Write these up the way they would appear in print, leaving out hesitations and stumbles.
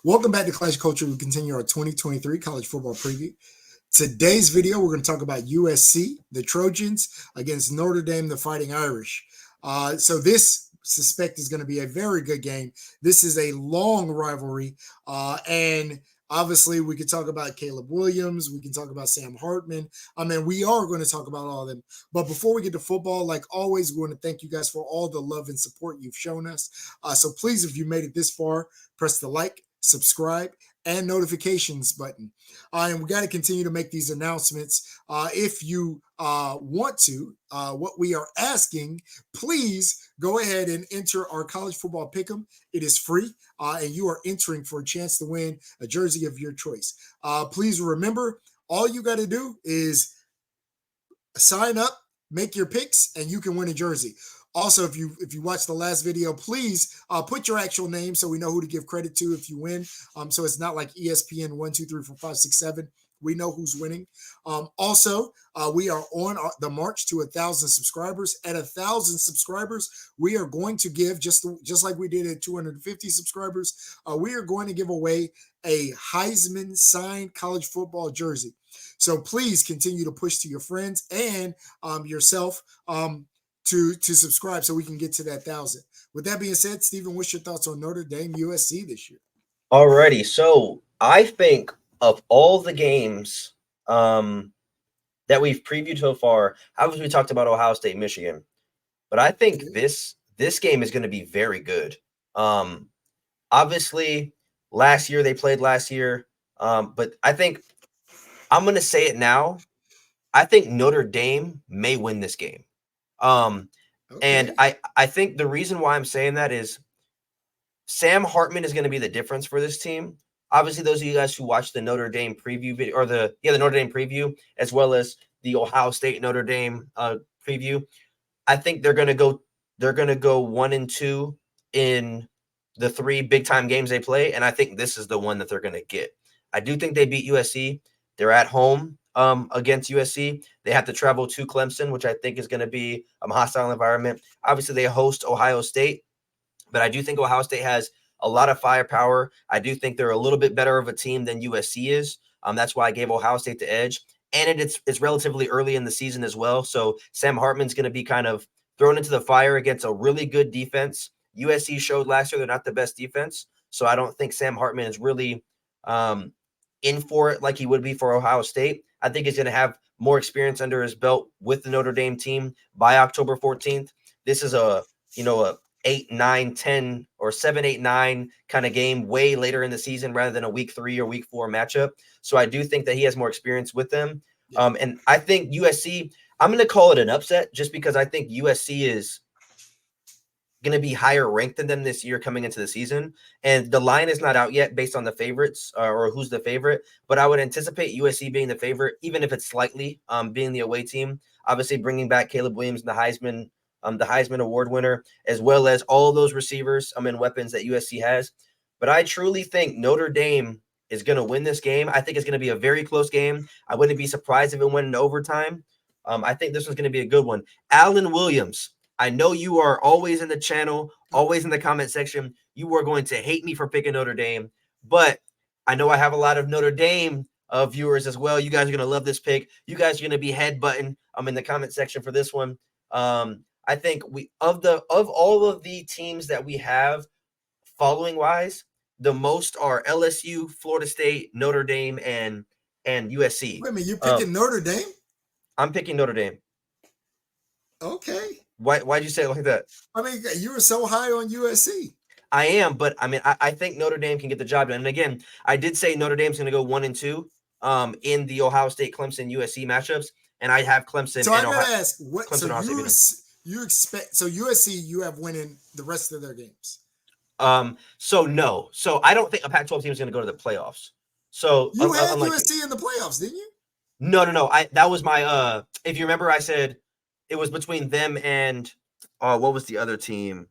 Welcome back to Clash Culture. We continue our 2023 college football preview. Today's video, we're going to talk about USC, the Trojans, against Notre Dame, the Fighting Irish. So this, suspect, is going to be a very good game. This is a long rivalry, and obviously we could talk about Caleb Williams. We can talk about Sam Hartman. I mean, we are going to talk about all of them. But before we get to football, like always, we want to thank you guys for all the love and support you've shown us. So please, if you made it this far, press the like, subscribe, and notifications button. And we got to continue to make these announcements. If you want to, what we are asking, please go ahead and enter our college football pick'em. It is free, and you are entering for a chance to win a jersey of your choice. Please remember, all you got to do is sign up, make your picks, and you can win a jersey. Also, if you watch the last video, please put your actual name so we know who to give credit to if you win. So it's not like ESPN 1, 2, 3, 4, 5, 6, 7. We know who's winning. Also, we are on the march to 1,000 subscribers. At 1,000 subscribers, we are going to give, just like we did at 250 subscribers, we are going to give away a Heisman signed college football jersey. So please continue to push to your friends and yourself to subscribe so we can get to that 1,000. With that being said, Stephen, what's your thoughts on Notre Dame USC this year? Alrighty, so I think of all the games that we've previewed so far, obviously we talked about Ohio State, Michigan, but I think this game is going to be very good. Obviously, they played last year, but I think I'm going to say it now. I think Notre Dame may win this game. And I think the reason why I'm saying that is Sam Hartman is going to be the difference for this team. Obviously, those of you guys who watched the Notre Dame preview video, or the Notre Dame preview, as well as the Ohio State Notre Dame preview, I think they're going to go 1-2 in the 3 big time games they play, and I think this is the one that they're going to get. I do think they beat USC. They're at home against USC. They have to travel to Clemson, which I think is going to be a hostile environment. Obviously, they host Ohio State, but I do think Ohio State has a lot of firepower. I do think they're a little bit better of a team than USC is. That's why I gave Ohio State the edge. And it's relatively early in the season as well. So Sam Hartman's going to be kind of thrown into the fire against a really good defense. USC showed last year they're not the best defense. So I don't think Sam Hartman is really in for it like he would be for Ohio State. I think he's going to have more experience under his belt with the Notre Dame team by October 14th. This is a 8, 9, 10 or 7, 8, 9 kind of game way later in the season rather than a week 3 or week 4 matchup. So I do think that he has more experience with them. And I think USC, I'm going to call it an upset just because I think USC is going to be higher ranked than them this year coming into the season. And the line is not out yet based on the favorites or who's the favorite, but I would anticipate USC being the favorite, even if it's slightly being the away team, obviously bringing back Caleb Williams, the Heisman Award winner, as well as all those receivers and weapons that USC has. But I truly think Notre Dame is going to win this game. I think it's going to be a very close game. I wouldn't be surprised if it went into overtime. I think this one's going to be a good one. Alan Williams, I know you are always in the channel, always in the comment section. You are going to hate me for picking Notre Dame, but I know I have a lot of Notre Dame viewers as well. You guys are going to love this pick. You guys are going to be headbutting in the comment section for this one. I think of all of the teams that we have following wise, the most are LSU, Florida State, Notre Dame, and USC. Wait a minute, you're picking Notre Dame? I'm picking Notre Dame. Okay. Why'd you say it like that? I mean, you were so high on USC. I am, but I mean, I think Notre Dame can get the job done. And again, I did say Notre Dame's going to go 1-2 in the Ohio State, Clemson, USC matchups, and I have Clemson. So and I gotta ask, what? Clemson, So you expect? So USC, you have winning the rest of their games. So no. So I don't think a Pac-12 team is going to go to the playoffs. So you had USC in the playoffs, didn't you? No. That was my if you remember, I said it was between them and what was the other team?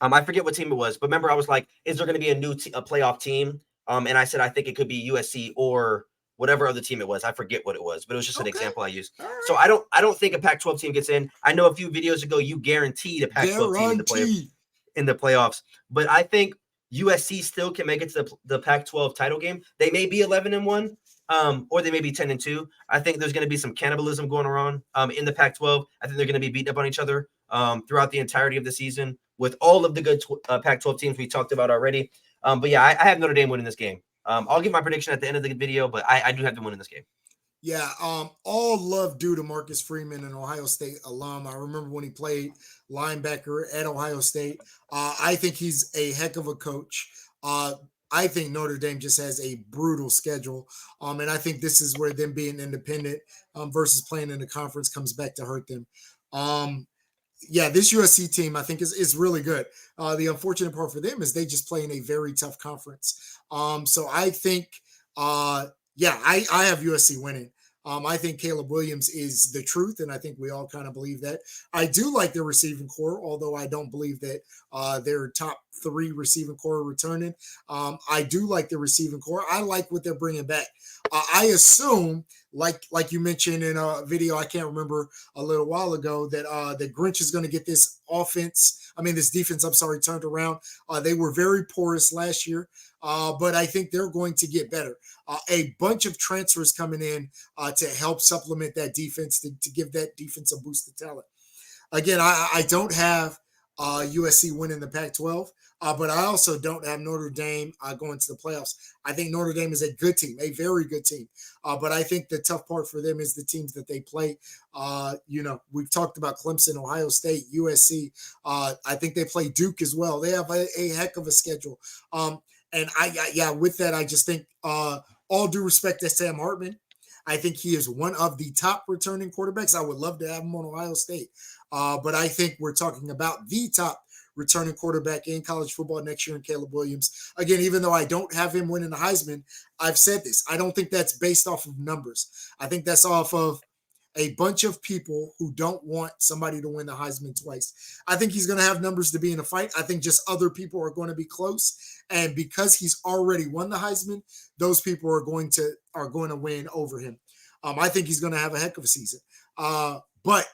I forget what team it was, but remember I was like, is there going to be a playoff team? And I said I think it could be USC or whatever other team it was. I forget what it was, but it was just an example I used. Right. So I don't think a Pac-12 team gets in. I know a few videos ago you guaranteed a Pac-12 team in the playoffs. But I think USC still can make it to the Pac-12 title game. They may be 11-1, or they may be 10-2. I think there's going to be some cannibalism going around in the Pac-12. I think they're going to be beating up on each other throughout the entirety of the season with all of the good Pac-12 teams we talked about already. But yeah, I have Notre Dame winning this game. I'll give my prediction at the end of the video, but I do have them winning this game. Yeah, all love due to Marcus Freeman, an Ohio State alum. I remember when he played linebacker at Ohio State. I think he's a heck of a coach. I think Notre Dame just has a brutal schedule. And I think this is where them being independent versus playing in the conference comes back to hurt them. Yeah, this USC team I think is really good. The unfortunate part for them is they just play in a very tough conference. So I think, yeah, I have USC winning. I think Caleb Williams is the truth, and I think we all kind of believe that. I do like their receiving core, although I don't believe that their top 3 receiving core are returning. I do like the receiving core. I like what they're bringing back. I assume, like you mentioned in a video I can't remember a little while ago, that the Grinch is going to get this this defense, turned around. They were very porous last year, but I think they're going to get better. A bunch of transfers coming in to help supplement that defense, to give that defense a boost of talent. Again, I don't have USC winning the Pac-12, but I also don't have Notre Dame going to the playoffs. I think Notre Dame is a good team, a very good team. But I think the tough part for them is the teams that they play. We've talked about Clemson, Ohio State, USC. I think they play Duke as well. They have a heck of a schedule. And with that, I just think all due respect to Sam Hartman, I think he is one of the top returning quarterbacks. I would love to have him on Ohio State. But I think we're talking about the top returning quarterback in college football next year in Caleb Williams. Again, even though I don't have him winning the Heisman, I've said this. I don't think that's based off of numbers. I think that's off of a bunch of people who don't want somebody to win the Heisman twice. I think he's going to have numbers to be in a fight. I think just other people are going to be close. And because he's already won the Heisman, those people are going to win over him. I think he's going to have a heck of a season. But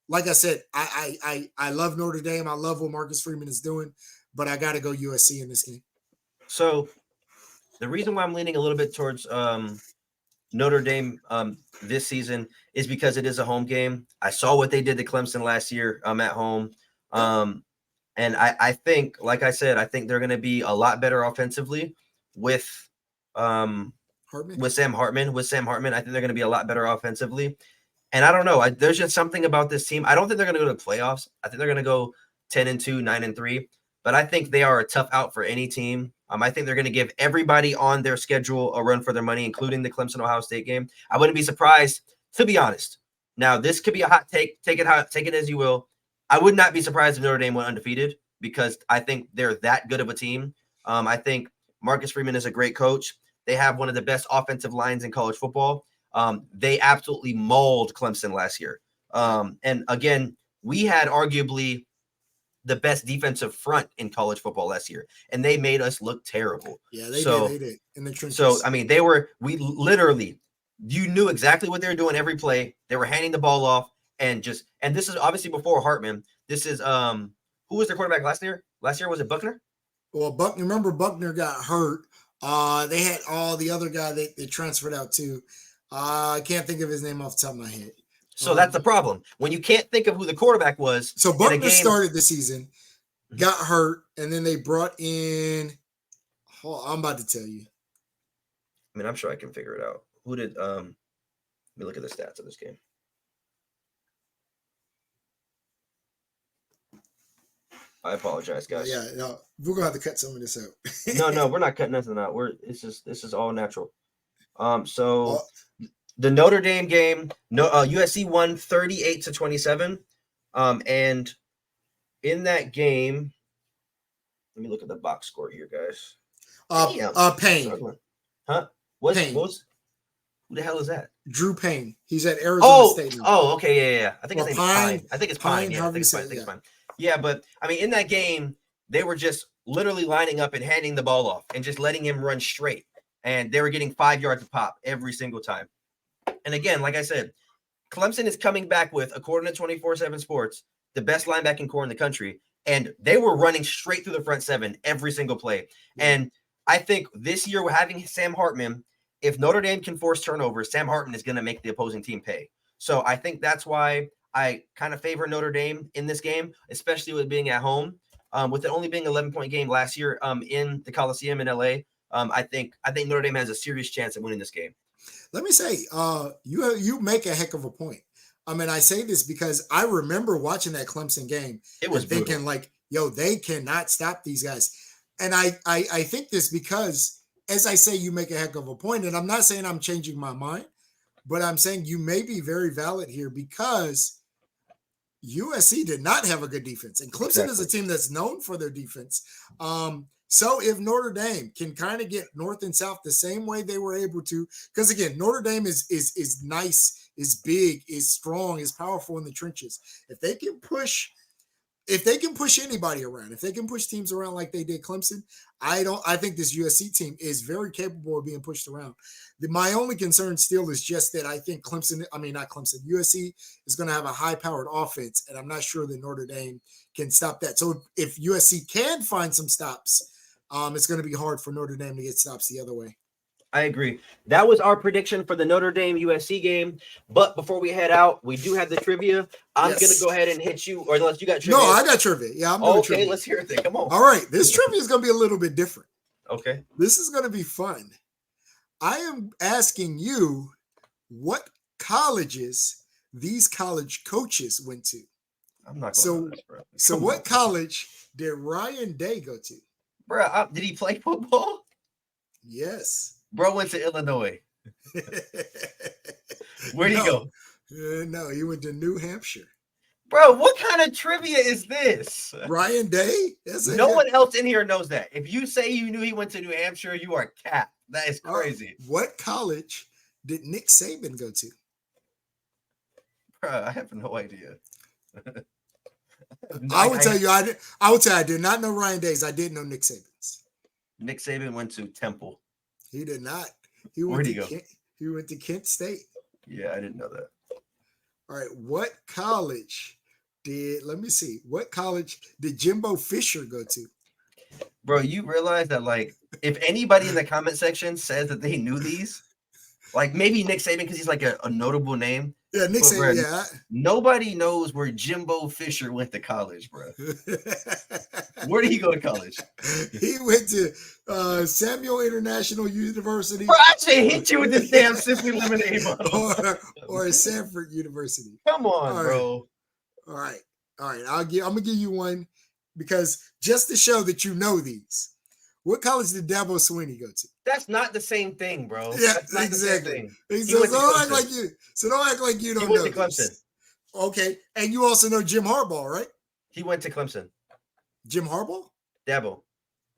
like I said, I love Notre Dame. I love what Marcus Freeman is doing, but I got to go USC in this game. So the reason why I'm leaning a little bit towards Notre Dame this season is because it is a home game. I saw what they did to Clemson last year at home. And I think, like I said, I think they're going to be a lot better offensively with Sam Hartman. With Sam Hartman, I think they're going to be a lot better offensively. And I don't know. There's just something about this team. I don't think they're going to go to the playoffs. I think they're going to go 10-2, 9-3. But I think they are a tough out for any team. I think they're going to give everybody on their schedule a run for their money, including the Clemson-Ohio State game. I wouldn't be surprised, to be honest. Now, this could be a hot take. Take it as you will. I would not be surprised if Notre Dame went undefeated because I think they're that good of a team. I think Marcus Freeman is a great coach. They have one of the best offensive lines in college football. They absolutely mauled Clemson last year. And again, we had arguably the best defensive front in college football last year, and they made us look terrible. Yeah, they did in the trenches. So, you knew exactly what they were doing every play. They were handing the ball off and this is obviously before Hartman. This is, who was their quarterback last year? Last year, was it Buckner? Well, remember Buckner got hurt. They had the other guy they transferred out to. I can't think of his name off the top of my head. So that's the problem. When you can't think of who the quarterback was. So Buckner started the season, got hurt, and then they brought in. I'm about to tell you. I mean, I'm sure I can figure it out. Who did? Let me look at the stats of this game. I apologize, guys. Yeah, no, we're gonna have to cut some of this out. No, we're not cutting nothing out. This is all natural. The Notre Dame game, USC won 38-27. And in that game, let me look at the box score here, guys. Payne. Huh? Payne. Who the hell is that? Drew Payne. He's at Arizona State. Okay, yeah. I think his name is Pine. I think it's Pine. Yeah, I think it's Pine. Yeah, but I mean, in that game, they were just literally lining up and handing the ball off and just letting him run straight. And they were getting 5 yards a pop every single time. And again, like I said, Clemson is coming back with, according to 24/7 Sports, the best linebacking core in the country. and they were running straight through the front seven every single play. And I think this year, having Sam Hartman, if Notre Dame can force turnovers, Sam Hartman is going to make the opposing team pay. So I think that's why I kind of favor Notre Dame in this game, especially with being at home. With it only being an 11-point game last year in the Coliseum in LA, I think Notre Dame has a serious chance of winning this game. Let me say, you make a heck of a point. I mean, I say this because I remember watching that Clemson game. It was thinking brutal. like, yo, they cannot stop these guys. And I think this because, as I say, you make a heck of a point. And I'm not saying I'm changing my mind, but I'm saying you may be very valid here because USC did not have a good defense. And Clemson is a team that's known for their defense. So if Notre Dame can kind of get north and south the same way they were able to, because again, Notre Dame is nice, is big, is strong, is powerful in the trenches. If they can push anybody around, if they can push teams around like they did Clemson, I think this USC team is very capable of being pushed around. My only concern still is just that I think USC is going to have a high-powered offense, and I'm not sure that Notre Dame can stop that. So if USC can find some stops, it's going to be hard for Notre Dame to get stops the other way. I agree. That was our prediction for the Notre Dame USC game. But before we head out, we do have the trivia. I'm going to go ahead and hit you, or unless you got trivia. No, I got trivia. Yeah, I'm doing trivia. Okay, let's hear it then. Come on. All right. This trivia is going to be a little bit different. Okay. This is going to be fun. I am asking you what colleges these college coaches went to. I'm not going to this, bro. So what college did Ryan Day go to? Bro, did he play football? Yes. Bro went to Illinois. Where'd he go? No, he went to New Hampshire. Bro, what kind of trivia is this? Ryan Day? No one else in here knows that. If you say you knew he went to New Hampshire, you are capped. That is crazy. What college did Nick Saban go to? Bro, I have no idea. I would tell you, I did not know Ryan Day's. I did know Nick Saban's. Nick Saban went to Temple. He did not. Where'd he go? He went to Kent State. Yeah, I didn't know that. All right. What college did Jimbo Fisher go to? Bro, you realize that, like, if anybody in the comment section says that they knew these, like maybe Nick Saban because he's like a notable name. Yeah, Nick Saban, yeah. Nobody knows where Jimbo Fisher went to college, bro. Where did he go to college? He went to Samuel International University. Bro, I should hit you with this damn Simply Lemonade bottle. or Sanford University. Come on, bro. All right. I'm gonna give you one because just to show that you know these. What college did Dabo Swinney go to? That's not the same thing, bro. Yeah, exactly. So don't act like you don't know. He went to Clemson. Okay, and you also know Jim Harbaugh, right? He went to Clemson. Jim Harbaugh? Dabo.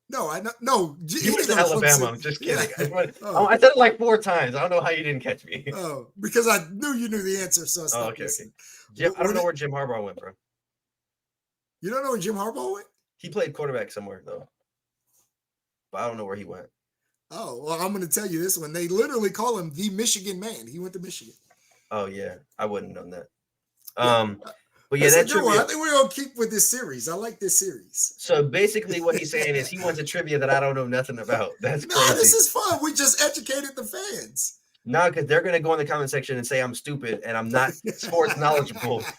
No, I know. No, he went to Alabama. I'm just kidding. Yeah. I said it like 4 times. I don't know how you didn't catch me. Oh, because I knew you knew the answer, so I stopped listening. I don't know where Jim Harbaugh went, bro. You don't know where Jim Harbaugh went? He played quarterback somewhere though. But I don't know where he went. Oh, well, I'm going to tell you this one. They literally call him the Michigan man. He went to Michigan. Oh, yeah. I wouldn't have known that. But yeah, that's true. I think we're going to keep with this series. I like this series. So basically what he's saying is he wants a trivia that I don't know nothing about. That's crazy. No, this is fun. We just educated the fans. No, because they're going to go in the comment section and say I'm stupid and I'm not sports knowledge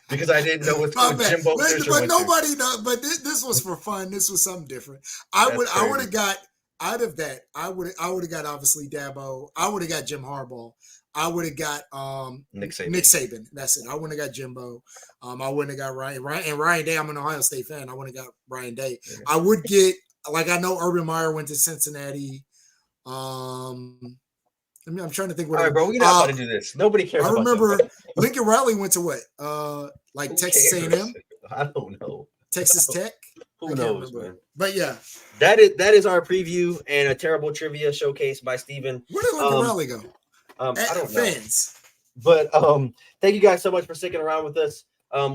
because I didn't know what Jimbo Fisher But nobody knows. But this was for fun. This was something different. I would have got out of that. I would have got obviously Dabo. I would have got Jim Harbaugh. I would have got Nick Saban. That's it. I wouldn't have got Jimbo. I wouldn't have got Ryan Day. I'm an Ohio State fan. I wouldn't have got Ryan Day. Yeah. I would get I know Urban Meyer went to Cincinnati. I'm trying to think. All right, bro, we're not about to do this. Nobody cares. I remember Lincoln Riley went to what? Texas A&M. I don't know. Texas Tech. Who knows, man? But yeah, that is our preview and a terrible trivia showcase by Steven. Where did Lincoln Riley go? I don't know. Fans. But thank you guys so much for sticking around with us.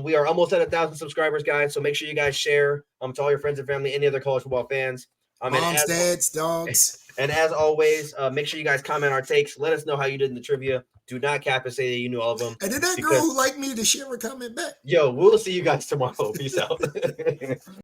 We are almost at 1,000 subscribers, guys. So make sure you guys share to all your friends and family, any other college football fans. Moms, dads, dogs. And as always, make sure you guys comment our takes. Let us know how you did in the trivia. Do not cap and say that you knew all of them. And did that girl who liked me to share a comment back? Yo, we'll see you guys tomorrow. Peace out.